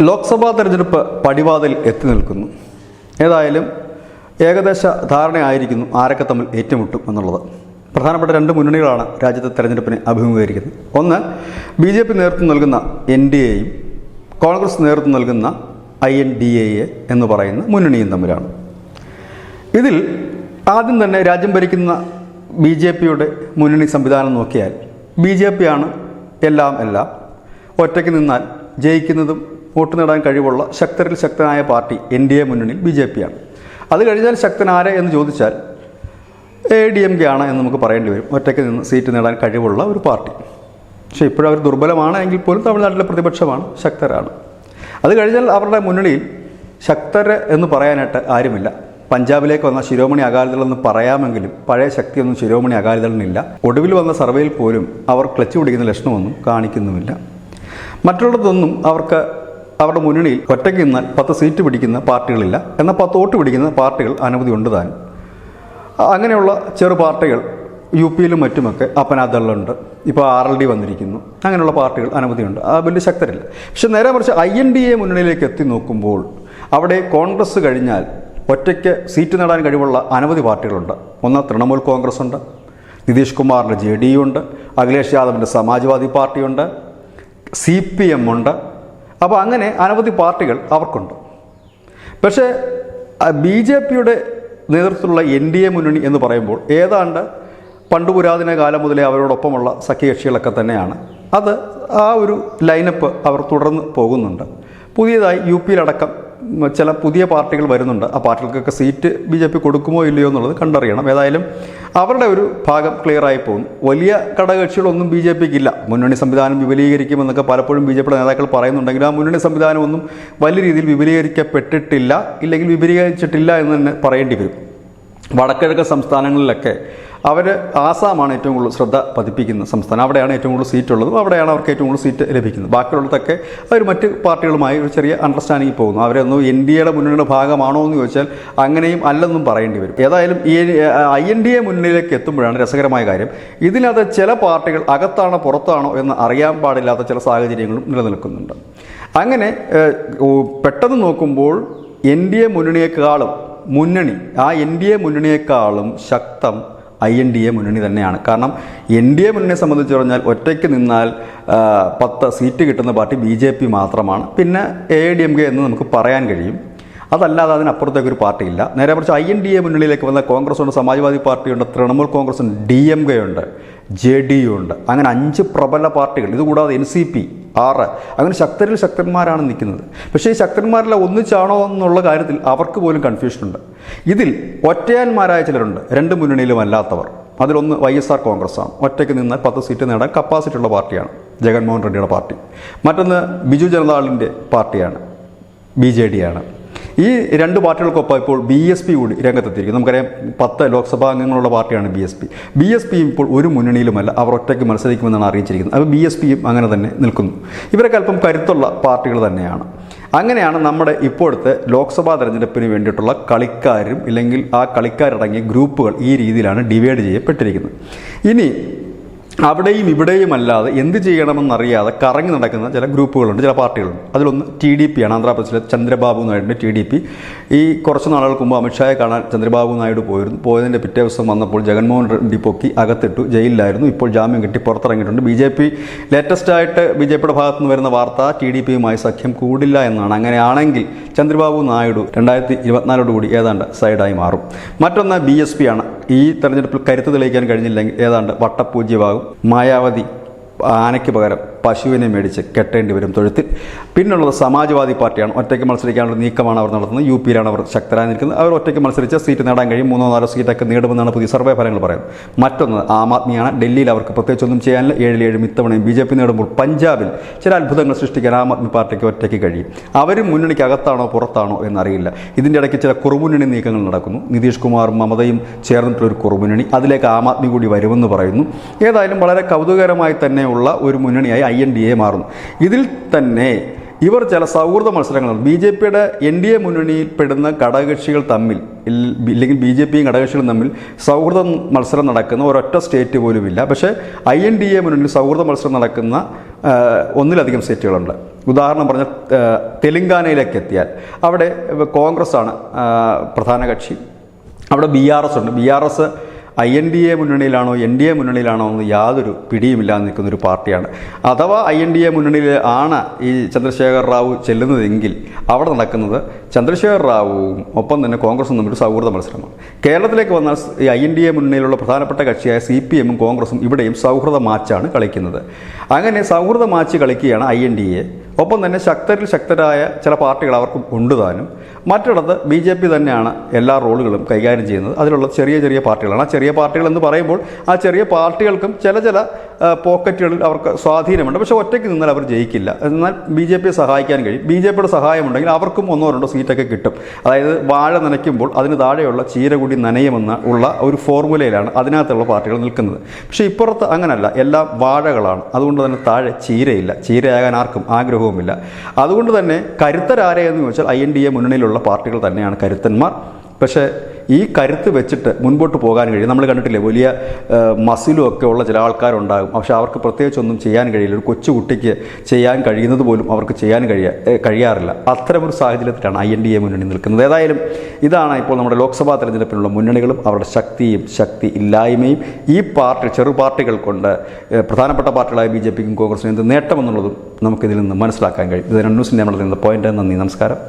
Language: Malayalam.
ലോക്സഭാ തെരഞ്ഞെടുപ്പ് പടിവാതിൽ എത്തി നിൽക്കുന്നു. ഏതായാലും ഏകദേശ ധാരണയായിരിക്കുന്നു ആരൊക്കെ തമ്മിൽ ഏറ്റുമുട്ടും എന്നുള്ളത്. പ്രധാനപ്പെട്ട രണ്ട് മുന്നണികളാണ് രാജ്യത്തെ തെരഞ്ഞെടുപ്പിനെ അഭിമുഖീകരിക്കുന്നത്. ഒന്ന് BJP നേതൃത്വം നൽകുന്ന NDAയും കോൺഗ്രസ് നേതൃത്വം നൽകുന്ന INDA എന്ന് പറയുന്ന മുന്നണിയും തമ്മിലാണ്. ഇതിൽ ആദ്യം തന്നെ രാജ്യം ഭരിക്കുന്ന BJPയുടെ മുന്നണി സംവിധാനം നോക്കിയാൽ BJP ആണ് എല്ലാം. ഒറ്റയ്ക്ക് നിന്നാൽ ജയിക്കുന്നതും വോട്ട് നേടാൻ കഴിവുള്ള ശക്തരിൽ ശക്തനായ പാർട്ടി NDA മുന്നണിയിൽ BJP ആണ്. അത് കഴിഞ്ഞാൽ ശക്തനാരെ എന്ന് ചോദിച്ചാൽ ADMK ആണ് എന്ന് നമുക്ക് പറയേണ്ടി വരും. ഒറ്റയ്ക്ക് നിന്ന് സീറ്റ് നേടാൻ കഴിവുള്ള ഒരു പാർട്ടി. പക്ഷേ ഇപ്പോഴും അവർ ദുർബലമാണ് എങ്കിൽ പോലും തമിഴ്നാട്ടിലെ പ്രതിപക്ഷമാണ്, ശക്തരാണ്. അത് കഴിഞ്ഞാൽ അവരുടെ മുന്നണിയിൽ ശക്തർ എന്ന് പറയാനായിട്ട് ആരുമില്ല. പഞ്ചാബിലേക്ക് വന്ന ശിരോമണി അകാലിദൾ എന്ന് പറയാമെങ്കിലും പഴയ ശക്തിയൊന്നും ശിരോമണി അകാലിദളിനില്ല. ഒടുവിൽ വന്ന സർവേയിൽ പോലും അവർ ക്ലച്ച് പിടിക്കുന്ന ലക്ഷണമൊന്നും കാണിക്കുന്നുമില്ല. മറ്റുള്ളതൊന്നും അവർക്ക് അവരുടെ മുന്നണിയിൽ ഒറ്റയ്ക്ക് നിന്നാൽ 10 സീറ്റ് പിടിക്കുന്ന പാർട്ടികളില്ല. എന്നാൽ 10 വോട്ട് പിടിക്കുന്ന പാർട്ടികൾ അനവധി ഉണ്ട് താനും. അങ്ങനെയുള്ള ചെറു പാർട്ടികൾ UPയിലും മറ്റുമൊക്കെ അപ്പനാദളുണ്ട്. ഇപ്പോൾ RLD വന്നിരിക്കുന്നു. അങ്ങനെയുള്ള പാർട്ടികൾ അനവധിയുണ്ട്. വലിയ ശക്തരില്ല. പക്ഷെ നേരെ മറിച്ച് INDA മുന്നണിയിലേക്ക് എത്തി നോക്കുമ്പോൾ അവിടെ കോൺഗ്രസ് കഴിഞ്ഞാൽ ഒറ്റയ്ക്ക് സീറ്റ് നേടാൻ കഴിവുള്ള അനവധി പാർട്ടികളുണ്ട്. ഒന്ന് തൃണമൂൽ കോൺഗ്രസ് ഉണ്ട്, നിതീഷ് കുമാറിൻ്റെ JDU ഉണ്ട്, അഖിലേഷ് യാദവിൻ്റെ സമാജ്വാദി പാർട്ടിയുണ്ട്, CPM ഉണ്ട്. അപ്പോൾ അങ്ങനെ അനവധി പാർട്ടികൾ അവർക്കുണ്ട്. പക്ഷേ BJPയുടെ നേതൃത്വത്തിലുള്ള NDA മുന്നണി എന്ന് പറയുമ്പോൾ ഏതാണ്ട് പണ്ട് പുരാതന കാലം മുതലേ അവരോടൊപ്പമുള്ള സഖ്യകക്ഷികളൊക്കെ തന്നെയാണ്. അത് ആ ഒരു ലൈനപ്പ് അവർ തുടർന്ന് പോകുന്നുണ്ട്. പുതിയതായി UPയിലടക്കം ചില പുതിയ പാർട്ടികൾ വരുന്നുണ്ട്. ആ പാർട്ടികൾക്കൊക്കെ സീറ്റ് BJP കൊടുക്കുമോ ഇല്ലയോ എന്നുള്ളത് കണ്ടറിയണം. ഏതായാലും അവരുടെ ഒരു ഭാഗം ക്ലിയറായി പോകുന്നു. വലിയ ഘടകകക്ഷികളൊന്നും BJPക്കില്ല. മുന്നണി സംവിധാനം വിപുലീകരിക്കുമെന്നൊക്കെ പലപ്പോഴും BJPയുടെ നേതാക്കൾ പറയുന്നുണ്ടെങ്കിലും ആ മുന്നണി സംവിധാനമൊന്നും വലിയ രീതിയിൽ വിപുലീകരിക്കപ്പെട്ടിട്ടില്ല, ഇല്ലെങ്കിൽ വിപുലീകരിച്ചിട്ടില്ല എന്ന് തന്നെ പറയേണ്ടി വരും. വടക്കിഴക്കൻ സംസ്ഥാനങ്ങളിലൊക്കെ അവർ ആസാമാണ് ഏറ്റവും കൂടുതൽ ശ്രദ്ധ പതിപ്പിക്കുന്ന സംസ്ഥാനം. അവിടെയാണ് ഏറ്റവും കൂടുതൽ സീറ്റ് ഉള്ളതും അവിടെയാണ് അവർക്ക് ഏറ്റവും കൂടുതൽ സീറ്റ് ലഭിക്കുന്നത്. ബാക്കിയുള്ളതൊക്കെ അവർ മറ്റ് പാർട്ടികളുമായി ഒരു ചെറിയ അണ്ടർസ്റ്റാൻഡിങ് പോകുന്നു. അവരൊന്നും NDAയുടെ മുന്നണിയുടെ ഭാഗമാണോ എന്ന് ചോദിച്ചാൽ അങ്ങനെയും അല്ലെന്നും പറയേണ്ടി വരും. ഏതായാലും ഈ INDA മുന്നണിയിലേക്ക് എത്തുമ്പോഴാണ് രസകരമായ കാര്യം. ഇതിനകത്ത് ചില പാർട്ടികൾ അകത്താണോ പുറത്താണോ എന്ന് അറിയാൻ പാടില്ലാത്ത ചില സാഹചര്യങ്ങളും നിലനിൽക്കുന്നുണ്ട്. അങ്ങനെ പെട്ടെന്ന് നോക്കുമ്പോൾ NDA മുന്നണിയേക്കാളും NDA മുന്നണിയേക്കാളും ശക്തം INDA മുന്നണി തന്നെയാണ്. കാരണം NDA മുന്നണിയെ സംബന്ധിച്ച് പറഞ്ഞാൽ ഒറ്റയ്ക്ക് നിന്നാൽ 10 സീറ്റ് കിട്ടുന്ന പാർട്ടി BJP മാത്രമാണ്. പിന്നെ ADMK എന്ന് നമുക്ക് പറയാൻ കഴിയും. അതല്ലാതെ അതിനപ്പുറത്തേക്കൊരു പാർട്ടിയില്ല. നേരെ മറിച്ച് INDA മുന്നണിയിലേക്ക് വന്ന കോൺഗ്രസ് ഉണ്ട്, സമാജ്വാദി പാർട്ടിയുണ്ട്, തൃണമൂൽ കോൺഗ്രസ് ഉണ്ട്, DMK ഉണ്ട്, JDU ഉണ്ട്. അങ്ങനെ 5 പ്രബല പാർട്ടികൾ. ഇതുകൂടാതെ NCP 6. അങ്ങനെ ശക്തരിൽ ശക്തന്മാരാണ് നിൽക്കുന്നത്. പക്ഷേ ഈ ശക്തന്മാരെല്ലാം ഒന്നിച്ചാണോ എന്നുള്ള കാര്യത്തിൽ അവർക്ക് പോലും കൺഫ്യൂഷനുണ്ട്. ഇതിൽ ഒറ്റയാന്മാരായ ചിലരുണ്ട്, 2 മുന്നണിയിലും അല്ലാത്തവർ. അതിലൊന്ന് YSR കോൺഗ്രസ്സാണ്. ഒറ്റയ്ക്ക് നിന്ന് 10 സീറ്റ് നേടാൻ കപ്പാസിറ്റി ഉള്ള പാർട്ടിയാണ്, ജഗൻമോഹൻ റെഡ്ഡിയുടെ പാർട്ടി. മറ്റൊന്ന് ബിജു ജനതാദളിൻ്റെ പാർട്ടിയാണ്, BJD ആണ്. ഈ 2 പാർട്ടികൾക്കൊപ്പം ഇപ്പോൾ BSP കൂടി രംഗത്തെത്തിയിരിക്കും. നമുക്കറിയാം 10 ലോക്സഭാ അംഗങ്ങളുള്ള പാർട്ടിയാണ് BSP ഇപ്പോൾ ഒരു മുന്നണിയിലുമല്ല, അവർ ഒറ്റയ്ക്ക് മത്സരിക്കുമെന്നാണ് അറിയിച്ചിരിക്കുന്നത്. അപ്പോൾ BSPയും അങ്ങനെ തന്നെ നിൽക്കുന്നു. ഇവരൊക്കെ അല്പം കരുത്തുള്ള പാർട്ടികൾ തന്നെയാണ്. അങ്ങനെയാണ് നമ്മുടെ ഇപ്പോഴത്തെ ലോക്സഭാ തെരഞ്ഞെടുപ്പിന് വേണ്ടിയിട്ടുള്ള കളിക്കാരും ഇല്ലെങ്കിൽ ആ കളിക്കാരടങ്ങിയ ഗ്രൂപ്പുകൾ ഈ രീതിയിലാണ് ഡിവൈഡ് ചെയ്യപ്പെട്ടിരിക്കുന്നത്. ഇനി അവിടെയും ഇവിടെയും അല്ലാതെ എന്ത് ചെയ്യണമെന്നറിയാതെ കറങ്ങി നടക്കുന്ന ചില ഗ്രൂപ്പുകളുണ്ട്, ചില പാർട്ടികളുണ്ട്. അതിലൊന്ന് TDP ആണ്. ആന്ധ്രാപ്രദേശിലെ ചന്ദ്രബാബു നായിഡുവിൻ്റെ TDP. ഈ കുറച്ച് നാളുകൾക്ക് മുമ്പ് അമിത്ഷായെ കാണാൻ ചന്ദ്രബാബു നായിഡു പോയതിൻ്റെ പിറ്റേ ദിവസം വന്നപ്പോൾ ജഗൻമോഹൻ റെഡ്ഡി പൊക്കി അകത്തിട്ടു, ജയിലിലായിരുന്നു. ഇപ്പോൾ ജാമ്യം കിട്ടി പുറത്തിറങ്ങിയിട്ടുണ്ട്. BJP ലേറ്റസ്റ്റായിട്ട് BJPയുടെ ഭാഗത്തു നിന്ന് വരുന്ന വാർത്ത TDPയുമായി സഖ്യം കൂടില്ല എന്നാണ്. അങ്ങനെയാണെങ്കിൽ ചന്ദ്രബാബു നായിഡു 2024 കൂടി ഏതാണ്ട് സൈഡായി മാറും. മറ്റൊന്ന് BSP ആണ്. ഈ തെരഞ്ഞെടുപ്പിൽ കരുത്ത് തെളിയിക്കാൻ കഴിഞ്ഞില്ലെങ്കിൽ ഏതാണ്ട് വട്ടപൂജ്യമാകും. മായാവതി ആനയ്ക്ക് പകരം പശുവിനെ മേടിച്ച് കെട്ടേണ്ടി വരും തൊഴുത്തിൽ. പിന്നുള്ളത് സമാജ്വാദി പാർട്ടിയാണ്. ഒറ്റയ്ക്ക് മത്സരിക്കാനുള്ള നീക്കമാണ് അവർ നടത്തുന്നത്. UPയിലാണ് അവർ ശക്തരായി നിൽക്കുന്നത്. അവർ ഒറ്റയ്ക്ക് മത്സരിച്ച് സീറ്റ് നേടാൻ കഴിയും. 3-4 സീറ്റൊക്കെ നേടുമെന്നാണ് പുതിയ സർവേ ഫലങ്ങൾ പറയുന്നത്. മറ്റൊന്ന് ആം ആദ്മിയാണ്. ഡൽഹിയിൽ അവർക്ക് പ്രത്യേകിച്ചൊന്നും ചെയ്യാനില്ല. 7-7 ഇത്തവണയും BJP നേടുമ്പോൾ പഞ്ചാബിൽ ചില അത്ഭുതങ്ങൾ സൃഷ്ടിക്കാൻ ആം ആദ്മി പാർട്ടിക്ക് ഒറ്റയ്ക്ക് കഴിയും. അവരും മുന്നണിക്ക് അകത്താണോ പുറത്താണോ എന്നറിയില്ല. ഇതിൻ്റെ ഇടയ്ക്ക് ചില കുറുമുന്നണി നീക്കങ്ങൾ നടക്കുന്നു. നിതീഷ് കുമാറും മമതയും ചേർന്നിട്ടുള്ളൊരു കുറുമുന്നണി, അതിലേക്ക് ആം ആദ്മി കൂടി വരുമെന്ന് പറയുന്നു. ഏതായാലും വളരെ കൗതുകകരമായി തന്നെയുള്ള ഒരു മുന്നണിയായി INDA മാറുന്നു. ഇതിൽ തന്നെ ഇവർ ചില സൗഹൃദ മത്സരങ്ങളുണ്ട്. BJPയുടെ NDA മുന്നണിയിൽ പെടുന്ന ഘടകകക്ഷികൾ തമ്മിൽ ഇല്ലെങ്കിൽ BJPയും ഘടകകക്ഷികളും തമ്മിൽ സൗഹൃദ മത്സരം നടക്കുന്ന ഒരൊറ്റ സ്റ്റേറ്റ് പോലുമില്ല. പക്ഷേ INDA മുന്നണിയിൽ സൗഹൃദ മത്സരം നടക്കുന്ന ഒന്നിലധികം സ്റ്റേറ്റുകളുണ്ട്. ഉദാഹരണം പറഞ്ഞ തെലുങ്കാനയിലേക്ക് എത്തിയാൽ അവിടെ കോൺഗ്രസ്സാണ് പ്രധാന കക്ഷി. അവിടെ BRS ഉണ്ട്. BRS INDA മുന്നണിയിലാണോ NDA മുന്നണിയിലാണോ എന്ന് യാതൊരു പിടിയുമില്ലാതെ നിൽക്കുന്നൊരു പാർട്ടിയാണ്. അഥവാ INDA മുന്നണിയിൽ ആണ് ഈ ചന്ദ്രശേഖർ റാവു ചെല്ലുന്നതെങ്കിൽ അവിടെ നടക്കുന്നത് ചന്ദ്രശേഖർ റാവുവും ഒപ്പം തന്നെ കോൺഗ്രസും തമ്മിൽ സൗഹൃദ മത്സരമാണ്. കേരളത്തിലേക്ക് വന്നാൽ ഈ INDA മുന്നണിയിലുള്ള പ്രധാനപ്പെട്ട കക്ഷിയായ CPM ഉം കോൺഗ്രസും ഇവിടെയും സൗഹൃദ മാച്ചാണ് കളിക്കുന്നത്. അങ്ങനെ സൗഹൃദ മാച്ച് കളിക്കുകയാണ് INDA. ഒപ്പം തന്നെ ശക്തരായ ചില പാർട്ടികൾ അവർക്കും കൊണ്ടുതാനും. മറ്റിടത്ത് BJP തന്നെയാണ് എല്ലാ റോളുകളും കൈകാര്യം ചെയ്യുന്നത്. അതിലുള്ള ചെറിയ പാർട്ടികളാണ്. ആ ചെറിയ പാർട്ടികൾ എന്ന് പറയുമ്പോൾ ആ ചെറിയ പാർട്ടികൾക്കും ചില പോക്കറ്റുകളിൽ അവർക്ക് സ്വാധീനമുണ്ട്. പക്ഷേ ഒറ്റയ്ക്ക് നിന്നാൽ അവർ ജയിക്കില്ല. എന്നാൽ BJPയെ സഹായിക്കാൻ കഴിയും. BJPയുടെ സഹായമുണ്ടെങ്കിൽ അവർക്കും 1-2 സീറ്റൊക്കെ കിട്ടും. അതായത് വാഴ നനയ്ക്കുമ്പോൾ അതിന് താഴെയുള്ള ചീര കൂടി നനയുമെന്ന് ഉള്ള ഒരു ഫോർമുലയിലാണ് അതിനകത്തുള്ള പാർട്ടികൾ നിൽക്കുന്നത്. പക്ഷേ ഇപ്പുറത്ത് അങ്ങനല്ല, എല്ലാം വാഴകളാണ്. അതുകൊണ്ട് തന്നെ താഴെ ചീരയില്ല. ചീരയാകാൻ ആർക്കും ആഗ്രഹവുമില്ല. അതുകൊണ്ട് തന്നെ കരുത്തരാരെയെന്ന് ചോദിച്ചാൽ INDA മുന്നണിയിലുള്ള പാർട്ടികൾ തന്നെയാണ് കരുത്തന്മാർ. പക്ഷേ ഈ കരുത്ത് വെച്ചിട്ട് മുൻപോട്ട് പോകാൻ കഴിയും. നമ്മൾ കണ്ടിട്ടില്ലേ, വലിയ മസിലും ഒക്കെ ഉള്ള ചില ആൾക്കാരുണ്ടാകും. പക്ഷേ അവർക്ക് പ്രത്യേകിച്ചൊന്നും ചെയ്യാൻ കഴിയില്ല. ഒരു കൊച്ചുകുട്ടിക്ക് ചെയ്യാൻ കഴിയുന്നത് പോലും അവർക്ക് ചെയ്യാൻ കഴിയാറില്ല. അത്തരമൊരു സാഹചര്യത്തിലാണ് INDA മുന്നണി നിൽക്കുന്നത്. ഏതായാലും ഇതാണ് ഇപ്പോൾ നമ്മുടെ ലോക്സഭാ തെരഞ്ഞെടുപ്പിനുള്ള മുന്നണികളും അവരുടെ ശക്തി ഇല്ലായ്മയും ഈ ചെറു പാർട്ടികൾ കൊണ്ട് പ്രധാനപ്പെട്ട പാർട്ടികളായ BJPക്കും കോൺഗ്രസിനും എന്ത് നേട്ടമെന്നുള്ളതും നമുക്കിതിൽ നിന്ന് മനസ്സിലാക്കാൻ കഴിയും. ഇത് ന്യൂസിൻ്റെ നമ്മൾ പോയിന്റ്. നന്ദി, നമസ്കാരം.